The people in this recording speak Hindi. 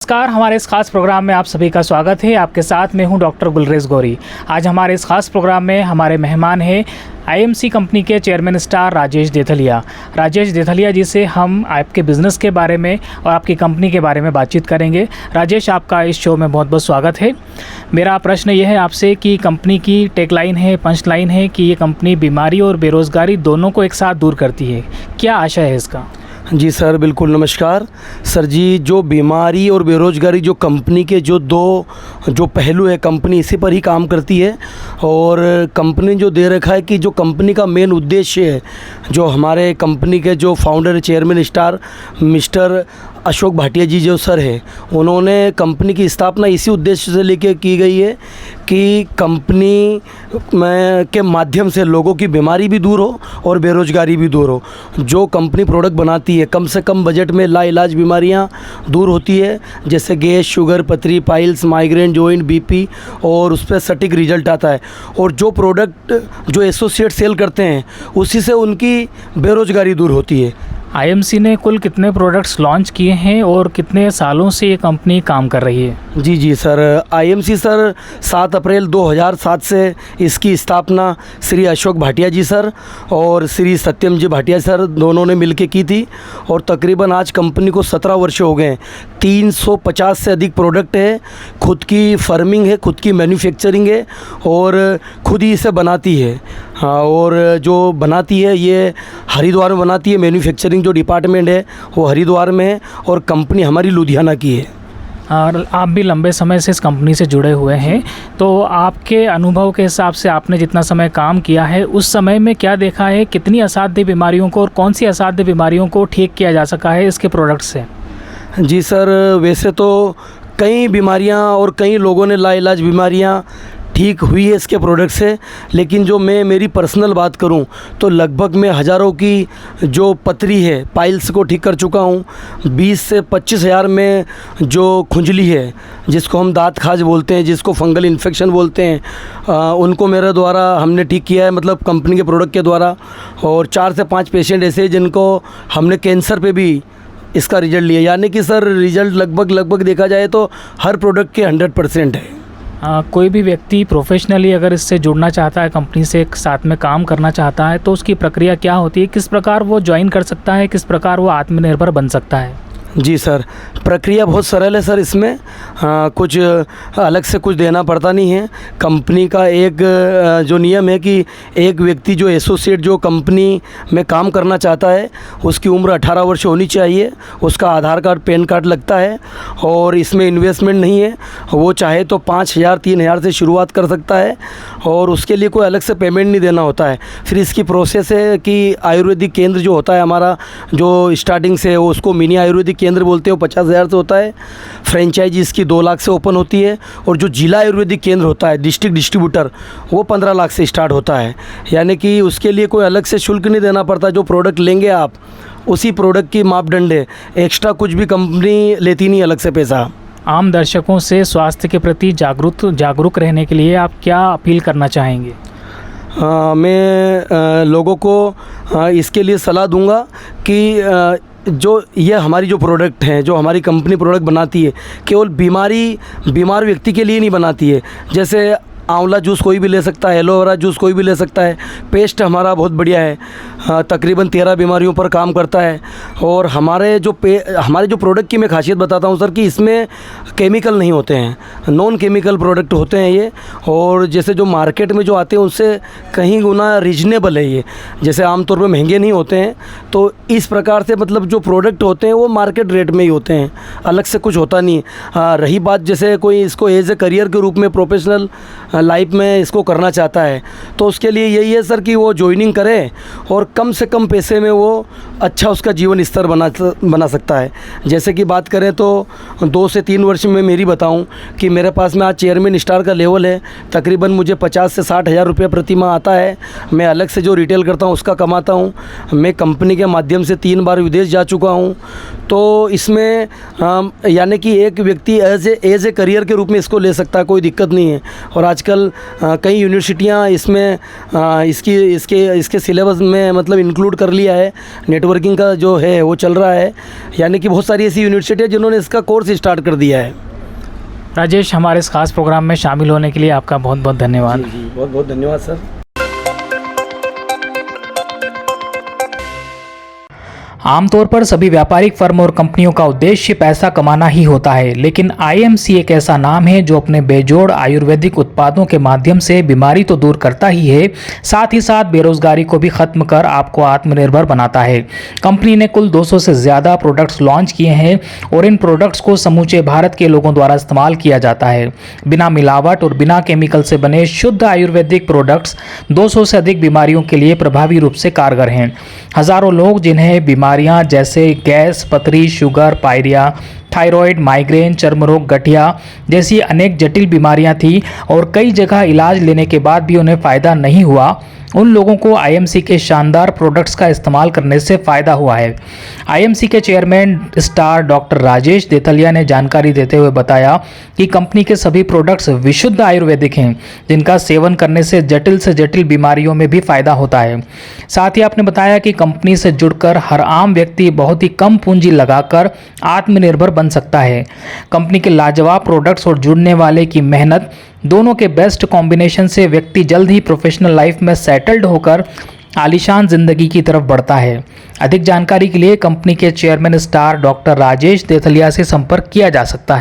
नमस्कार, हमारे इस खास प्रोग्राम में आप सभी का स्वागत है। आपके साथ मैं हूं डॉक्टर गुलरेज गौरी। आज हमारे इस खास प्रोग्राम में हमारे मेहमान हैं आईएमसी कंपनी के चेयरमैन स्टार राजेश देथलिया। राजेश देथलिया जी से हम आपके बिज़नेस के बारे में और आपकी कंपनी के बारे में बातचीत करेंगे। राजेश, आपका इस शो में बहुत बहुत स्वागत है। मेरा प्रश्न ये है आपसे कि कंपनी की टैगलाइन है, पंच लाइन है कि ये कंपनी बीमारी और बेरोज़गारी दोनों को एक साथ दूर करती है। क्या आशय है इसका? जी सर, बिल्कुल नमस्कार सर जी। जो बीमारी और बेरोज़गारी जो कंपनी के जो पहलू है, कंपनी इसी पर ही काम करती है। और कंपनी जो दे रखा है कि जो कंपनी का मेन उद्देश्य है, जो हमारे कंपनी के जो founder chairman star mister Ashok Bhatia ji जो सर है, उन्होंने कंपनी की स्थापना इसी उद्देश्य से लेके की गई है कि कंपनी के माध्यम से लोगों की बीमारी भी दूर हो और बेरोज़गारी भी दूर हो। जो कंपनी प्रोडक्ट बनाती है, कम से कम बजट में लाइलाज बीमारियां दूर होती है, जैसे गैस, शुगर, पथरी, पाइल्स, माइग्रेन, जॉइंट, बीपी, और उस पर सटीक रिजल्ट आता है। और जो प्रोडक्ट जो एसोसिएट सेल करते हैं, उसी से उनकी बेरोज़गारी दूर होती है। आईएमसी ने कुल कितने प्रोडक्ट्स लॉन्च किए हैं और कितने सालों से ये कंपनी काम कर रही है? जी सर, आईएमसी सर 7 अप्रैल 2007 से इसकी स्थापना श्री अशोक भाटिया जी सर और श्री सत्यम जी भाटिया सर दोनों ने मिलकर की थी। और तकरीबन आज कंपनी को 17 वर्ष हो गए। 350 से अधिक प्रोडक्ट है, खुद की फार्मिंग है, खुद की मैन्युफैक्चरिंग है और खुद ही इसे बनाती है। हाँ, और जो बनाती है ये हरिद्वार में बनाती है। मैन्युफैक्चरिंग जो डिपार्टमेंट है वो हरिद्वार में है और कंपनी हमारी लुधियाना की है। और आप भी लंबे समय से इस कंपनी से जुड़े हुए हैं, तो आपके अनुभव के हिसाब से आपने जितना समय काम किया है, उस समय में क्या देखा है, कितनी असाध्य बीमारियों को और कौन सी असाध्य बीमारियों को ठीक किया जा सका है इसके प्रोडक्ट से? जी सर, वैसे तो कई बीमारियां और कई लोगों ने लाइलाज बीमारियां ठीक हुई है इसके प्रोडक्ट से, लेकिन जो मैं मेरी पर्सनल बात करूं तो लगभग मैं हज़ारों की जो पथरी है, पाइल्स को ठीक कर चुका हूं। 20 से 25 हज़ार में जो खुजली है, जिसको हम दांत खाज बोलते हैं, जिसको फंगल इन्फेक्शन बोलते हैं, उनको मेरे द्वारा हमने ठीक किया है, मतलब कंपनी के प्रोडक्ट के द्वारा। और 4 से 5 पेशेंट ऐसे हैं जिनको हमने कैंसर पे भी इसका रिज़ल्ट लिया। यानी कि सर रिज़ल्ट लगभग देखा जाए तो हर प्रोडक्ट के 100% है। कोई भी व्यक्ति प्रोफेशनली अगर इससे जुड़ना चाहता है, कंपनी से एक साथ में काम करना चाहता है, तो उसकी प्रक्रिया क्या होती है? किस प्रकार वो ज्वाइन कर सकता है, किस प्रकार वो आत्मनिर्भर बन सकता है? जी सर, प्रक्रिया बहुत सरल है सर। इसमें कुछ अलग से कुछ देना पड़ता नहीं है। कंपनी का एक जो नियम है कि एक व्यक्ति जो एसोसिएट जो कंपनी में काम करना चाहता है, उसकी उम्र 18 वर्ष होनी चाहिए। उसका आधार कार्ड, पैन कार्ड लगता है और इसमें इन्वेस्टमेंट नहीं है। वो चाहे तो 5,000 3,000 से शुरुआत कर सकता है और उसके लिए कोई अलग से पेमेंट नहीं देना होता है। फिर इसकी प्रोसेस है कि आयुर्वेदिक केंद्र जो होता है हमारा, जो स्टार्टिंग से उसको मिनी आयुर्वेदिक केंद्र बोलते हैं, वो 50,000 से होता है। फ्रेंचाइजी इसकी 2 लाख से ओपन होती है। और जो जिला आयुर्वेदिक केंद्र होता है, डिस्ट्रिक्ट डिस्ट्रीब्यूटर, वो 15 लाख से स्टार्ट होता है। यानी कि उसके लिए कोई अलग से शुल्क नहीं देना पड़ता। जो प्रोडक्ट लेंगे आप, उसी प्रोडक्ट की मापदंड है, एक्स्ट्रा कुछ भी कंपनी लेती नहीं अलग से पैसा। आम दर्शकों से स्वास्थ्य के प्रति जागरूक रहने के लिए आप क्या अपील करना चाहेंगे? मैं लोगों को इसके लिए सलाह दूंगा कि जो ये हमारी जो प्रोडक्ट हैं, जो हमारी कंपनी प्रोडक्ट बनाती है, केवल बीमार व्यक्ति के लिए नहीं बनाती है। जैसे आंवला जूस कोई भी ले सकता है, एलोवेरा जूस कोई भी ले सकता है। पेस्ट हमारा बहुत बढ़िया है, तकरीबन 13 बीमारियों पर काम करता है। और हमारे जो प्रोडक्ट की मैं खासियत बताता हूँ सर कि इसमें केमिकल नहीं होते हैं, नॉन केमिकल प्रोडक्ट होते हैं ये। और जैसे जो मार्केट में जो आते हैं उससे कहीं गुना रीजनेबल है ये, जैसे आमतौर पर महंगे नहीं होते हैं। तो इस प्रकार से मतलब जो प्रोडक्ट होते हैं वो मार्केट रेट में ही होते हैं, अलग से कुछ होता नहीं। रही बात जैसे कोई इसको एज ए करियर के रूप में, प्रोफेशनल लाइफ में इसको करना चाहता है, तो उसके लिए यही है सर कि वो ज्वाइनिंग करे और कम से कम पैसे में वो अच्छा उसका जीवन स्तर बना सकता है। जैसे कि बात करें तो 2 से 3 वर्ष में मेरी बताऊं कि मेरे पास में आज चेयरमैन स्टार का लेवल है। तकरीबन मुझे 50 से 60 हज़ार रुपये प्रति माह आता है। मैं अलग से जो रिटेल करता हूं उसका कमाता हूं। मैं कंपनी के माध्यम से 3 बार विदेश जा चुका हूं। तो इसमें यानी कि एक व्यक्ति एज ए करियर के रूप में इसको ले सकता है, कोई दिक्कत नहीं है। और आजकल कई यूनिवर्सिटियां इसमें इसके सिलेबस में मतलब इंक्लूड कर लिया है, नेटवर्किंग का जो है वो चल रहा है, यानी कि बहुत सारी ऐसी यूनिवर्सिटी है जिन्होंने इसका कोर्स स्टार्ट कर दिया है। राजेश, हमारे इस खास प्रोग्राम में शामिल होने के लिए आपका बहुत बहुत धन्यवाद। जी, बहुत बहुत धन्यवाद सर। आमतौर पर सभी व्यापारिक फर्म और कंपनियों का उद्देश्य पैसा कमाना ही होता है, लेकिन आईएमसी एक ऐसा नाम है जो अपने बेजोड़ आयुर्वेदिक उत्पादों के माध्यम से बीमारी तो दूर करता ही है, साथ ही साथ बेरोजगारी को भी खत्म कर आपको आत्मनिर्भर बनाता है। कंपनी ने कुल 200 से ज़्यादा प्रोडक्ट्स लॉन्च किए हैं और इन प्रोडक्ट्स को समूचे भारत के लोगों द्वारा इस्तेमाल किया जाता है। बिना मिलावट और बिना केमिकल से बने शुद्ध आयुर्वेदिक प्रोडक्ट्स 200 से अधिक बीमारियों के लिए प्रभावी रूप से कारगर हैं। हज़ारों लोग जिन्हें बीमारियां जैसे गैस, पथरी, शुगर, पायरिया, थायराइड, माइग्रेन, चर्म रोग, गठिया जैसी अनेक जटिल बीमारियां थी और कई जगह इलाज लेने के बाद भी उन्हें फ़ायदा नहीं हुआ, उन लोगों को आईएमसी के शानदार प्रोडक्ट्स का इस्तेमाल करने से फ़ायदा हुआ है। आईएमसी के चेयरमैन स्टार डॉक्टर राजेश देथलिया ने जानकारी देते हुए बताया कि कंपनी के सभी प्रोडक्ट्स विशुद्ध आयुर्वेदिक हैं, जिनका सेवन करने से जटिल बीमारियों में भी फ़ायदा होता है। साथ ही आपने बताया कि कंपनी से जुड़कर हर आम व्यक्ति बहुत ही कम पूंजी लगाकर आत्मनिर्भर बन सकता है। कंपनी के लाजवाब प्रोडक्ट्स और जुड़ने वाले की मेहनत दोनों के बेस्ट कॉम्बिनेशन से व्यक्ति जल्द ही प्रोफेशनल लाइफ में सेटल्ड होकर आलीशान जिंदगी की तरफ बढ़ता है। अधिक जानकारी के लिए कंपनी के चेयरमैन स्टार डॉक्टर राजेश देथलिया से संपर्क किया जा सकता है।